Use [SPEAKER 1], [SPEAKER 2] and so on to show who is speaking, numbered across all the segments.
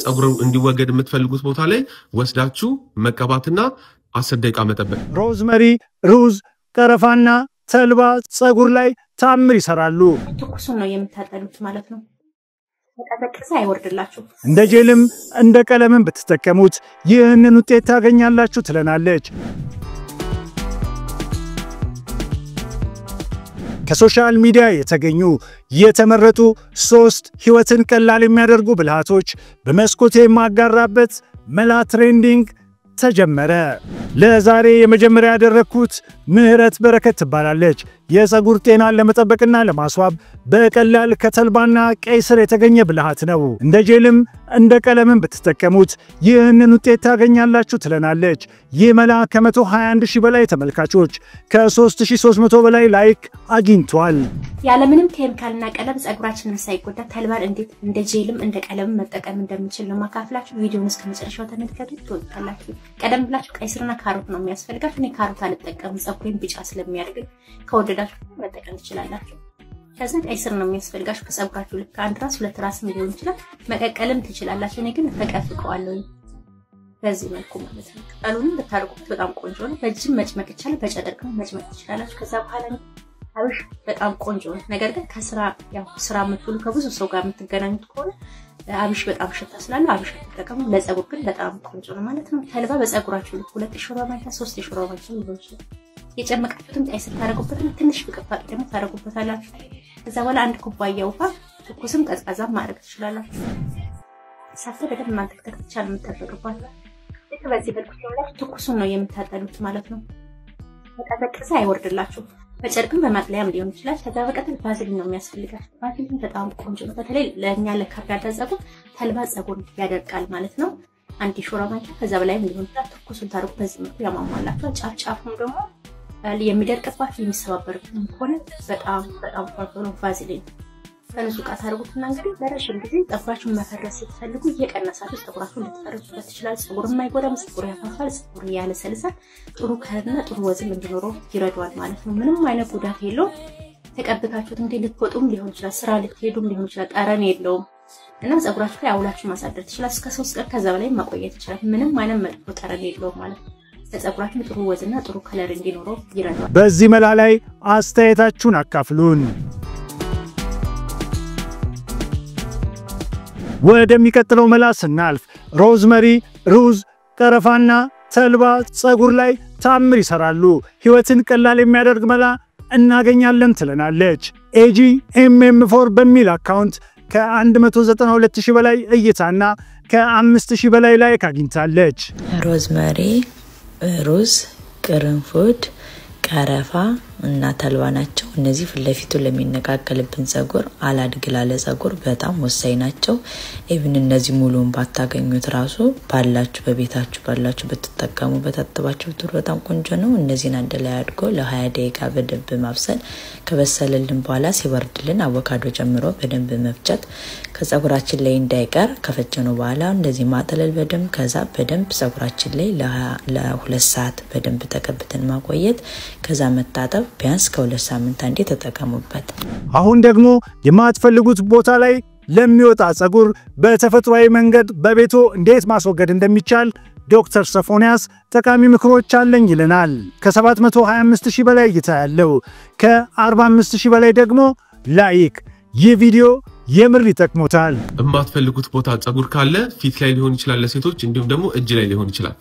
[SPEAKER 1] ጸጉሩ እንዲወገድ የምትፈልጉት ቦታ ላይ ወስዳችሁ መቀባትና 10 ደቂቃ መጠበቅ
[SPEAKER 2] ሮዝመሪ ሩዝ ቀረፋና ተልባ ጸጉር ላይ ታምር ይሰራሉ
[SPEAKER 3] ትኩሱን ነው የምታጠሉት ማለት ነው ተቀበቀሰ አይወርድላችሁ
[SPEAKER 2] እንደ ጄልም እንደ ቀለምም በተጠቀሙት ይህንን ውጤት ታገኛላችሁ ትለናለች ከሶሻል ሚዲያ የተገኙ የተመረጡ 3 ህይወትን ቀላል የሚያደርጉ ብልሃቶች በመስኮቴ ማጋራበት መላ ትሬንዲንግ ተጀመረ ለዛሬ የመጀመሪያ ያደረኩት ምህረት በረከት ትባላለች የጸጉር ጤናን ለመጠበቅና ለማስዋብ በቀላል ከተልባና ቀይ ስር የተገኘ ብልሃት ነው እንደ ጄልም እንደ ቀለምም በተጠቀሙት ይህንን ውጤት ታገኛላችሁ ትለናለች ይህ መላ ከ121 ሺህ በላይ ተመልካቾች ከ3300 በላይ ላይክ አግኝቷል
[SPEAKER 3] ያለምንም ኬሚካልና ቀለም ጸጉራችንን ሳይጎዳ ተልባን እንዴት እንደ ጄልም እንደ ቀለምም መጠቀም እንደምንችል ነው ማካፍላችሁ ቪዲዮውን እስከመጨረሻው ተመልከቱት ትወጣላችሁ ቀደም ብላችሁ ቀይ ስርና ካሮት ነው የሚያስፈልጋችሁ እኔ ካሮት አልጠቀምም ጸጉሬን ቢጫ ስለሚያደርግ ከወደዳችሁ መጠቀም ትችላላችሁ ከዛ ቀይ ስር ነው የሚያስፈልጋችሁ ከጸጉራችሁ ልክ አንድ ራስ ሁለት ራስ ሊሆን ይችላል መቀቀልም ትችላላችሁ እኔ ግን ተቀፍቀዋለሁ በዚህ መልኩ ማለት ነው ቀሉን ብታርቁት በጣም ቆንጆ ነው በእጅም መጭመቅ ይችላል በጨርቅም መጭመቅ ትችላላችሁ ከዛ በኋላ አብሽ በጣም ቆንጆ ነው ነገር ግን ከስራ ያው ስራ ምትሉ ከብዙ ሰው ጋር የምትገናኙት ከሆነ አብሽ በጣም ሽታ ስላለው አብሽ ተጠቀሙ ለጸጉር ግን በጣም ቆንጆ ነው ማለት ነው ተልባ በጸጉራችሁ ልክ 2 ሾርባ ማንኪያ 3 ሾርባ ማንኪያ ሊሆን ይችላል የጨመቃችሁትን ቀይ ስር ታረጉበትና ትንሽ ፍቅፋቂ ደግሞ ታረጉበታላችሁ ከዛ በኋላ አንድ ኩባያ ውሃ ትኩስም ቀዝቃዛም ማድረግ ትችላላችሁ ሳፈ በደንብ ማንተክተክ ትቻል የምታደርጉባት ልክ በዚህ መልኩ ሲሆን ትኩሱን ነው የምታጠሉት ማለት ነው ተቀበቀሰ አይወርድላችሁ በጨርቅም በማጥለያም ሊሆን ይችላል ከዛ በቀጥታ ቫዝሊን ነው የሚያስፈልጋችሁ ቫዝሊን በጣም ቆንጆ ነው በተለይ ለኛ ለካርዳዳ ጸጉር ተልባ ጸጉር ያደርቃል ማለት ነው አንድ ሾርባ ማንኪያ ከዛ በላይ ሊሆን ይችላል ትኩሱን ታርቁ በዚህ መልኩ ያማማላችሁ ጫፍጫፉም ደግሞ የሚደርቅባችሁ የሚሰባበርብን ሆነ በጣም ቆንጆ ነው ቫዝሊን ፈንሱ ቃ ታርጉትና እንግዲህ ለረጅም ጊዜ ጸጉራችሁን መፈረስ ስትፈልጉ እየቀነሳችሁ ጸጉራችሁን ልትፈርሱበት ትችላላችሁ ጸጉር የማይጎዳም ጸጉር ያፋፋል ጸጉር ያለሰልሳል ጥሩ ከለርና ጥሩ ወዝም እንዲኖረው ይረዳዋል ማለት ነው ምንም አይነት ጉዳት የለውም ተቀብታችሁት እንዴ ልትወጡም ሊሆን ይችላል ስራ ልትሄዱም ሊሆን ይችላል ጠረን የለውም እና ጸጉራችሁ ላይ አውላችሁ ማሳደር ትችላላችሁ እስከ 3 ቀን ከዛ በላይ ማቆየት ይችላል ምንም አይነት መጥፎ ጠረን የለውም ማለት ነው ለጸጉራችሁ ጥሩ ወዝና ጥሩ ከለር እንዲኖረው ይረዳዋል
[SPEAKER 2] በዚህ መላ ላይ አስተያየታችሁን አካፍሉን ወደሚቀጥለው መላ ስናልፍ ሮዝመሪ ሩዝ ቀረፋና ተልባ ጸጉር ላይ ታምር ይሰራሉ ህይወትን ቀላል የሚያደርግ መላ እናገኛለን ትለናለች AGMM4 በሚል አካውንት ከ192000 በላይ እይታና ከ5000 በላይ ላይክ አግኝታለች
[SPEAKER 4] ሮዝመሪ ሩዝ ቅርንፉድ ቀረፋ እና ተልባ ናቸው እነዚህ ፍለፊቱ ለሚነቃቀልብን ጸጉር አላድግላለ ጸጉር በጣም ወሳኝ ናቸው ኢቭን እነዚህ ሙሉን ባታገኙት ራሱ ባላችሁ በቤታችሁ ባላችሁ በተጠቀሙ በተጠባችሁ ጥሩ በጣም ቆንጆ ነው እነዚህን አንድ ላይ አድርጎ ለ20 ደቂቃ በደንብ ማብሰል ከበሰለልን በኋላ ሲወርድልን አቮካዶ ጨምሮ በደንብ መፍጨት ከጸጉራችን ላይ እንዳይቀር ከፈጨነው በኋላ እንደዚህ ማጠለል በደንብ ከዛ በደንብ ጸጉራችን ላይ ለ2 ሰዓት በደንብ ተቀብተን ማቆየት ከዛ መታጠብ ቢያንስ ከ2 ሳምንት አንዴ ተጠቀሙበት
[SPEAKER 2] አሁን ደግሞ የማትፈልጉት ቦታ ላይ ለሚወጣ ጸጉር በተፈጥሯዊ መንገድ በቤቶ እንዴት ማስወገድ እንደሚቻል ዶክተር ሶፎንያስ ጠቃሚ ምክሮች አለኝ ይለናል ከ725000 በላይ እይታ ያለው ከ45000 በላይ ደግሞ ላይክ ይህ ቪዲዮ የምር ይጠቅሞታል
[SPEAKER 1] የማትፈልጉት ቦታ ጸጉር ካለ ፊት ላይ ሊሆን ይችላል ለሴቶች እንዲሁም ደግሞ እጅ ላይ ሊሆን ይችላል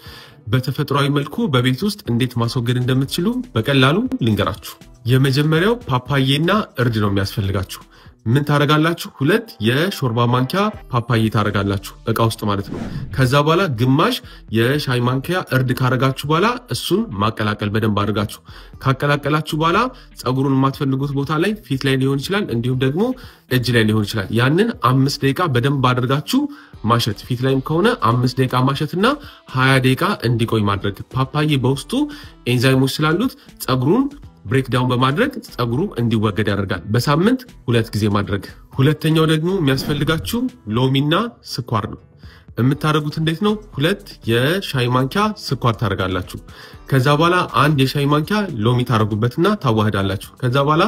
[SPEAKER 1] በተፈጥሯዊ መልኩ በቤት ውስጥ እንዴት ማስወገድ እንደምትችሉ በቀላሉ ልንገራችሁ የመጀመሪያው ፓፓዬና እርድ ነው የሚያስፈልጋችሁ ምን ታረጋላችሁ 2 የሾርባ ማንኪያ ፓፓዬ ታረጋላችሁ እቃ ውስጥ ማለት ነው ከዛ በኋላ ግማሽ የሻይ ማንኪያ እርድ ካረጋችሁ በኋላ እሱን ማቀላቀል በደንብ አድርጋችሁ ካቀላቀላችሁ በኋላ ጸጉሩን የማትፈልጉት ቦታ ላይ ፊት ላይ ሊሆን ይችላል እንዲሁም ደግሞ እጅ ላይ ሊሆን ይችላል ያንን 5 ደቂቃ በደንብ አድርጋችሁ ማሸት ፊት ላይም ከሆነ 5 ደቂቃ ማሸትና 20 ደቂቃ እንዲቆይ ማድረግ ፓፓዬ በውስጡ ኤንዛይሞች ስላሉት ጸጉሩን ብሬክ ዳውን በማድረግ ጸጉሩ እንዲወገድ ያደርጋል በሳምንት 2 ጊዜ ማድረግ ሁለተኛው ደግሞ የሚያስፈልጋችሁ ሎሚና ስኳር ነው የምታረጉት እንዴት ነው 2 የሻይ ማንኪያ ስኳር ታረጋላችሁ ከዛ በኋላ 1 የሻይ ማንኪያ ሎሚ ታረጉበትና ታዋህዳላችሁ ከዛ በኋላ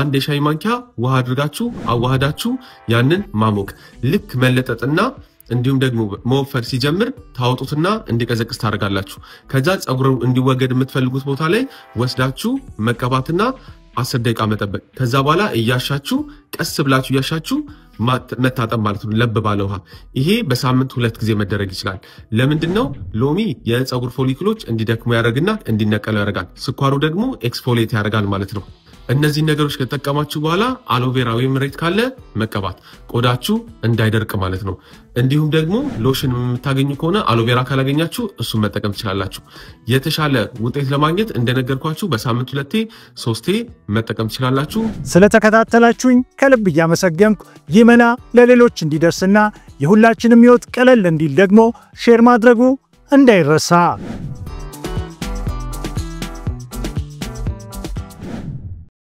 [SPEAKER 1] 1 የሻይ ማንኪያ ውሃ አድርጋችሁ አዋህዳችሁ ያንን ማሞቅ ልክ መለጠጥና እንዲሁም ደግሞ መወፈር ሲጀምር ታወጡትና እንዲቀዘቅዝ ታደርጋላችሁ። ከዛ ፀጉሩ እንዲወገድ የምትፈልጉት ቦታ ላይ ወስዳችሁ መቀባትና 10 ደቂቃ መጠበቅ። ከዛ በኋላ እያሻችሁ ቀስ ብላችሁ እያሻችሁ መታጠብ ማለት ነው ለብ ባለ ውሃ። ይሄ በሳምንት 2 ጊዜ መደረግ ይችላል። ለምንድነው? ሎሚ የፀጉር ፎሊክሎች እንዲደክሙ ያደርግና እንዲነቀሉ ያደርጋል። ስኳሩ ደግሞ ኤክስፎሊየት ያደርጋል ማለት ነው። እነዚህ ነገሮች ከተጠቀማችሁ በኋላ አሎቬራ ወይም ሬት ካለ መቀባት ቆዳችሁ እንዳይደርቅ ማለት ነው። እንዲሁም ደግሞ ሎሽን የምታገኙ ከሆነ አሎቬራ ካላገኛችሁ እሱን መጠቀም ትችላላችሁ። የተሻለ ውጤት ለማግኘት እንደነገርኳችሁ በሳምንት 2-3 መጠቀም ትችላላችሁ።
[SPEAKER 2] ስለተከታተላችሁኝ ከልብ እያመሰገንኩ ይህ መላ ለሌሎች እንዲደርስና የሁላችንም ህይወት ቀለል እንዲል ደግሞ ሼር ማድረጉ እንዳይረሳ።